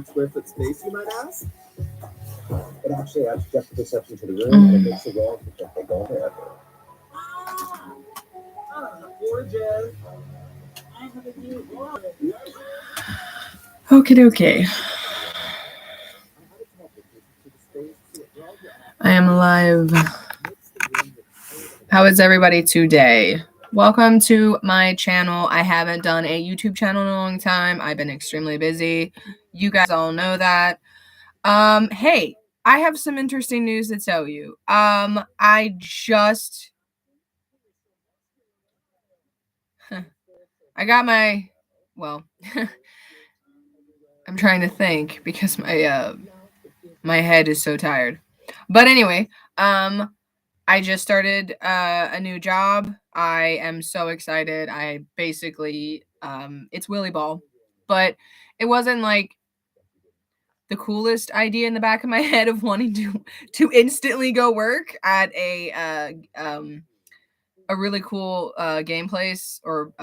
square foot space, you might ask? It actually adds depth of perception to the room and it makes the walls look like they go forever. Gorgeous. Okay, okay. I am live. How is everybody today? Welcome to my channel. I haven't done a YouTube channel in a long time. I've been extremely busy. You guys all know that. Hey, I have some interesting news to tell you. I got my, well, I'm trying to think because my head is so tired. But anyway, I just started a new job. I am so excited. I basically it's Willy Ball, but it wasn't like the coolest idea in the back of my head of wanting to instantly go work at a really cool game place or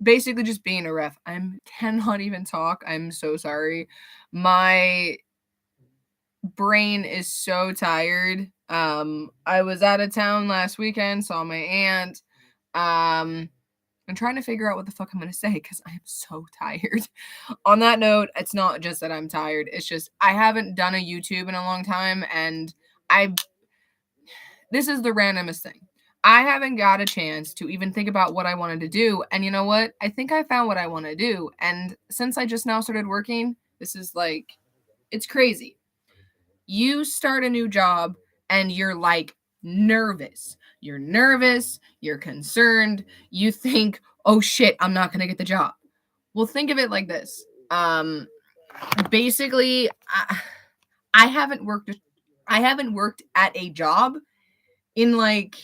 basically just being a ref. I cannot even talk. I'm so sorry. My brain is so tired. I was out of town last weekend, saw my aunt. I'm trying to figure out what the fuck I'm gonna say because I am so tired. On that note, it's not just that I'm tired. It's just I haven't done a YouTube in a long time, and this is the randomest thing. I haven't got a chance to even think about what I wanted to do. And you know what? I think I found what I want to do. And since I just now started working, this is like, it's crazy. You start a new job and you're like nervous. You're nervous. You're concerned. You think, oh shit, I'm not going to get the job. Well, think of it like this. Basically, I haven't worked at a job in like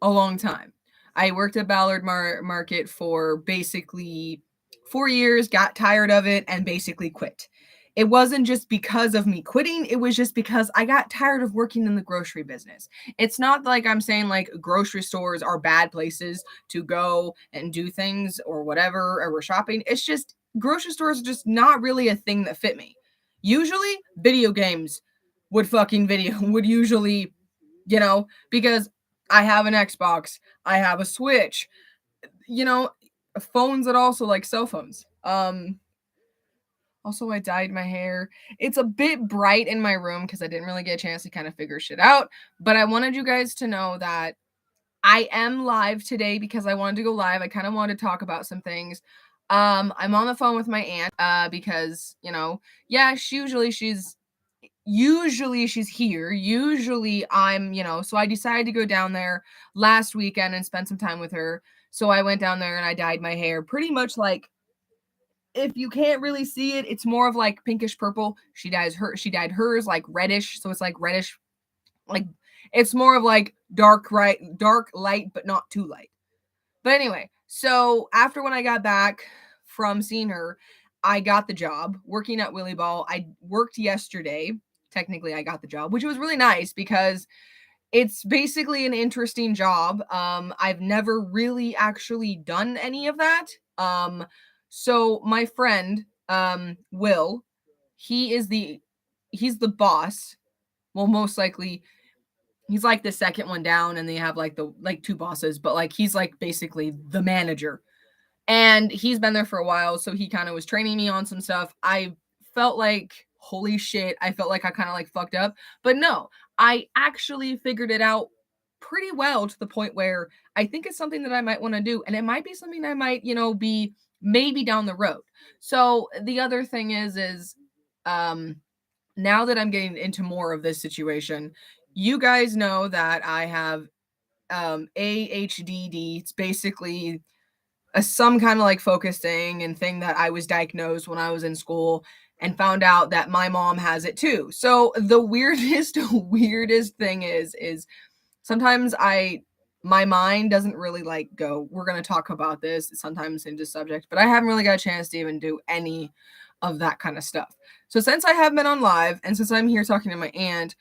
a long time. I worked at Ballard Market for basically 4 years, got tired of it, and basically quit. It wasn't just because of me quitting, it was just because I got tired of working in the grocery business. It's not like I'm saying like grocery stores are bad places to go and do things or whatever, or we're shopping. It's just grocery stores are just not really a thing that fit me. Usually, video games would usually, because I have an Xbox, I have a Switch, phones that also like cell phones. Also, I dyed my hair. It's a bit bright in my room because I didn't really get a chance to kind of figure shit out. But I wanted you guys to know that I am live today because I wanted to go live. I kind of wanted to talk about some things. I'm on the phone with my aunt because, yeah, usually she's here. Usually I'm, so I decided to go down there last weekend and spend some time with her. So I went down there and I dyed my hair pretty much like, if you can't really see it, it's more of like pinkish purple. She dyed hers like reddish, so it's like reddish, like it's more of like dark light, but not too light. But anyway, so after when I got back from seeing her, I got the job working at Willy Ball. I worked yesterday. Technically, I got the job, which was really nice because it's basically an interesting job. I've never really actually done any of that. So my friend, Will, he's the boss. Well, most likely he's like the second one down and they have like two bosses, but like he's like basically the manager. And he's been there for a while, so he kind of was training me on some stuff. I felt like, holy shit, I felt like I kind of like fucked up. But no, I actually figured it out pretty well to the point where I think it's something that I might want to do. And it might be something I might, be maybe down the road. So the other thing is now that I'm getting into more of this situation, you guys know that I have AHDD. It's basically some kind of like focus thing and thing that I was diagnosed when I was in school and found out that my mom has it too. So the weirdest thing is sometimes my mind doesn't really like go, we're going to talk about this sometimes into subject, but I haven't really got a chance to even do any of that kind of stuff. So since I have been on live and since I'm here talking to my aunt,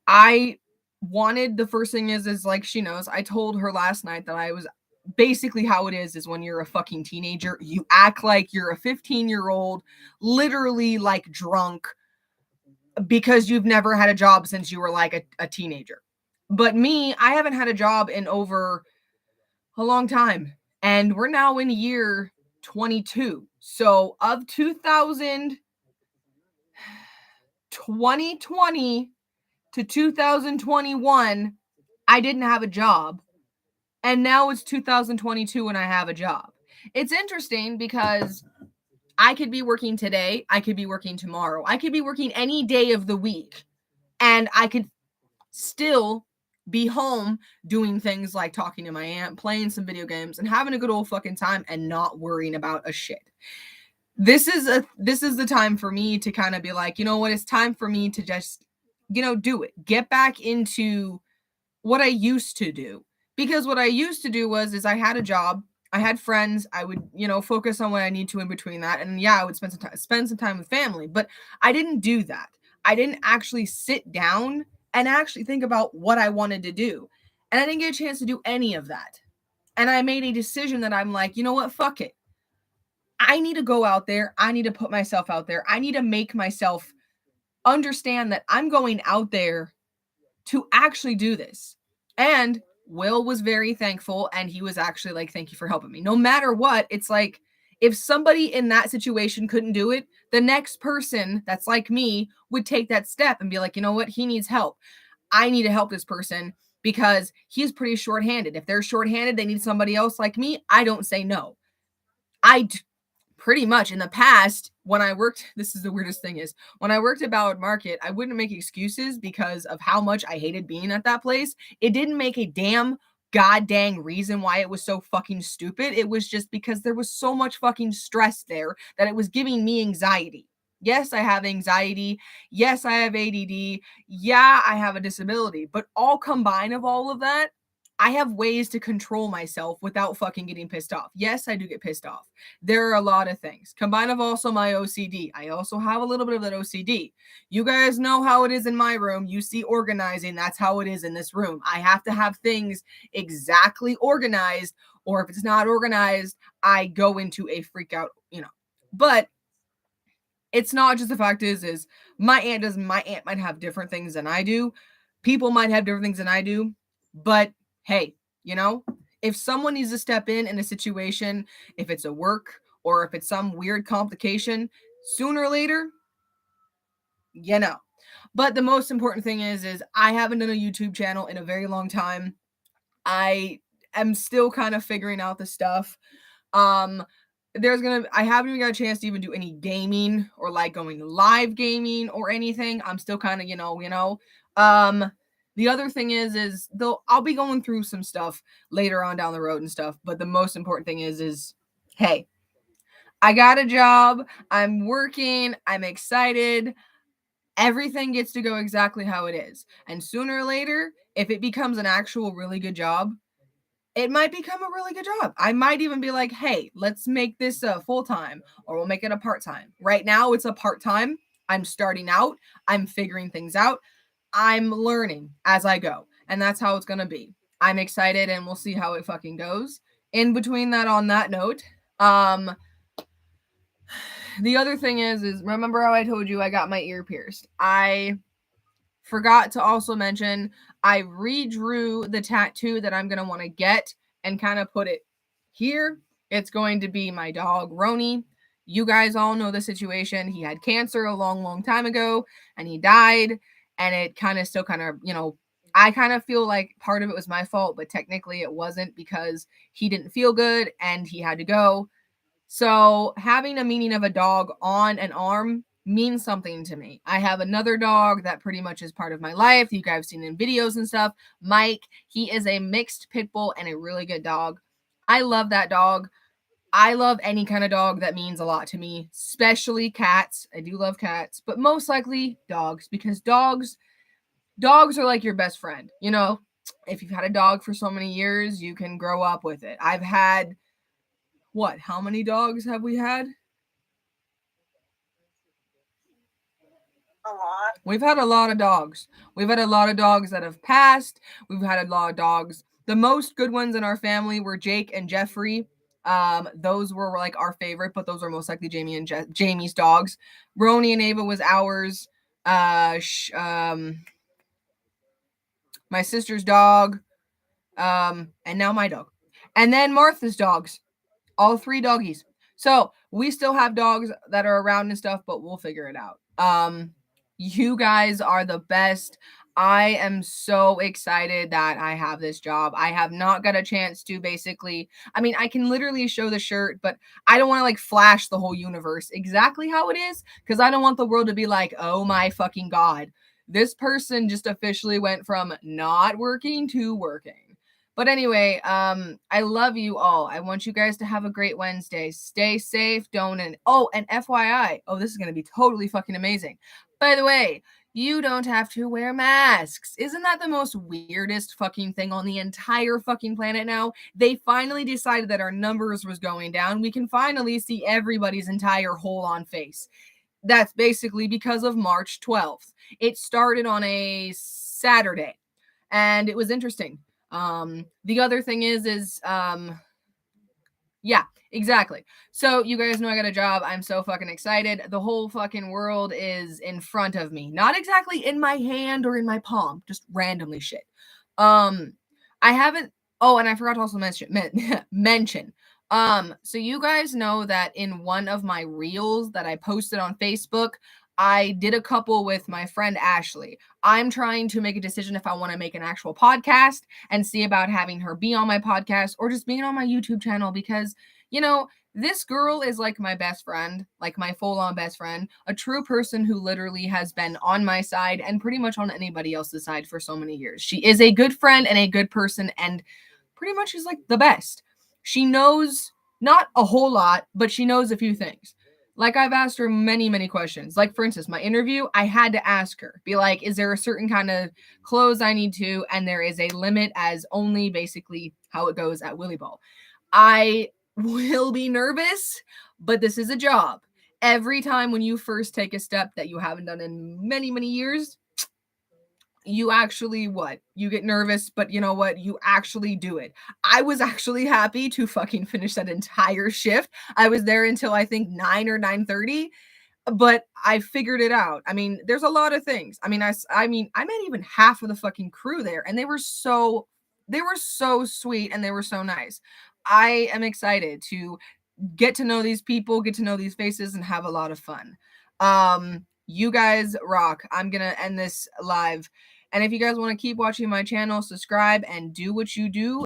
I wanted, the first thing is like she knows, I told her last night that basically how it is when you're a fucking teenager, you act like you're a 15-year-old, literally like drunk, because you've never had a job since you were like a teenager. But me, I haven't had a job in over a long time. And we're now in year 22. So of 2020 to 2021, I didn't have a job. And now it's 2022 and I have a job. It's interesting because I could be working today, I could be working tomorrow, I could be working any day of the week, and I could still be home doing things like talking to my aunt, playing some video games, and having a good old fucking time and not worrying about a shit. This is the time for me to kind of be like, you know what, it's time for me to just, do it. Get back into what I used to do. Because what I used to do is I had a job, I had friends, I would, focus on what I need to in between that. And yeah, I would spend some time with family, but I didn't do that. I didn't actually sit down and actually think about what I wanted to do. And I didn't get a chance to do any of that. And I made a decision that I'm like, you know what? Fuck it. I need to go out there. I need to put myself out there. I need to make myself understand that I'm going out there to actually do this. And Will was very thankful, and he was actually like, thank you for helping me. No matter what, it's like, if somebody in that situation couldn't do it, the next person that's like me would take that step and be like, you know what, he needs help. I need to help this person because he's pretty shorthanded. If they're shorthanded, they need somebody else like me. I don't say no. Pretty much in the past, when I worked, this is the weirdest thing is, when I worked at Ballard Market, I wouldn't make excuses because of how much I hated being at that place. It didn't make a damn god dang reason why it was so fucking stupid. It was just because there was so much fucking stress there that it was giving me anxiety. Yes, I have anxiety. Yes, I have ADD. Yeah, I have a disability. But all combined of all of that, I have ways to control myself without fucking getting pissed off. Yes, I do get pissed off. There are a lot of things. Combined of also my OCD. I also have a little bit of that OCD. You guys know how it is in my room. You see organizing. That's how it is in this room. I have to have things exactly organized, or if it's not organized, I go into a freak out, But it's not just the fact is my aunt might have different things than I do. People might have different things than I do. But hey, if someone needs to step in a situation, if it's a work or if it's some weird complication, sooner or later, But the most important thing is I haven't done a YouTube channel in a very long time. I am still kind of figuring out the stuff. I haven't even got a chance to even do any gaming or like going live gaming or anything. I'm still kind of, the other thing is though I'll be going through some stuff later on down the road and stuff, but the most important thing is hey, I got a job, I'm working, I'm excited. Everything gets to go exactly how it is. And sooner or later, if it becomes an actual really good job, it might become a really good job. I might even be like, hey, let's make this a full-time, or we'll make it a part-time. Right now, it's a part-time. I'm starting out. I'm figuring things out. I'm learning as I go. And that's how it's going to be. I'm excited, and we'll see how it fucking goes. In between that, on that note, the other thing is remember how I told you I got my ear pierced? I forgot to also mention I redrew the tattoo that I'm going to want to get and kind of put it here. It's going to be my dog, Roni. You guys all know the situation. He had cancer a long, long time ago and he died. And it kind of still kind of, I kind of feel like part of it was my fault, but technically it wasn't because he didn't feel good and he had to go. So having a meaning of a dog on an arm means something to me. I have another dog that pretty much is part of my life. You guys have seen in videos and stuff. Mike, he is a mixed pit bull and a really good dog. I love that dog. I love any kind of dog that means a lot to me, especially cats. I do love cats, but most likely dogs, because dogs are like your best friend. If you've had a dog for so many years, you can grow up with it. I've had how many dogs have we had? A lot. We've had a lot of dogs. We've had a lot of dogs that have passed. We've had a lot of dogs The most good ones in our family were Jake and Jeffrey. Those were like our favorite, but those are most likely Jamie's dogs. Roni and Ava was ours. My sister's dog, and now my dog, and then Martha's dogs, all 3 doggies. So we still have dogs that are around and stuff, but we'll figure it out. You guys are the best. I am so excited that I have this job. I have not got a chance to basically, I mean, I can literally show the shirt, but I don't want to like flash the whole universe exactly how it is, because I don't want the world to be like, oh my fucking God, this person just officially went from not working to working. But anyway, I love you all. I want you guys to have a great Wednesday. Stay safe. Don't and FYI. Oh, this is gonna be totally fucking amazing. By the way, you don't have to wear masks. Isn't that the most weirdest fucking thing on the entire fucking planet now? They finally decided that our numbers was going down. We can finally see everybody's entire whole on face. That's basically because of March 12th. It started on a Saturday, and it was interesting. The other thing is yeah, exactly. So you guys know I got a job. I'm so fucking excited. The whole fucking world is in front of me. Not exactly in my hand or in my palm, just randomly shit. I haven't, oh, and I forgot to also mention. So you guys know that in one of my reels that I posted on Facebook, I did a couple with my friend Ashley. I'm trying to make a decision if I want to make an actual podcast and see about having her be on my podcast or just being on my YouTube channel, because, you know, this girl is like my best friend, like my full-on best friend, a true person who literally has been on my side and pretty much on anybody else's side for so many years. She is a good friend and a good person, and pretty much is like the best. She knows not a whole lot, but she knows a few things. Like, I've asked her many, many questions. Like, for instance, my interview, I had to ask her, be like, is there a certain kind of clothes I need to? And there is a limit, as only basically how it goes at Willy Ball. I will be nervous, but this is a job. Every time when you first take a step that you haven't done in many, many years, you actually you get nervous, but you know what, you actually do it. I was actually happy to fucking finish that entire shift. I was there until I think 9 or 9:30, but I figured it out. I mean, there's a lot of things. I mean, I met even half of the fucking crew there, and they were so sweet and they were so nice. I am excited to get to know these people, get to know these faces, and have a lot of fun. You guys rock. I'm gonna end this live. And if you guys want to keep watching my channel, subscribe and do what you do.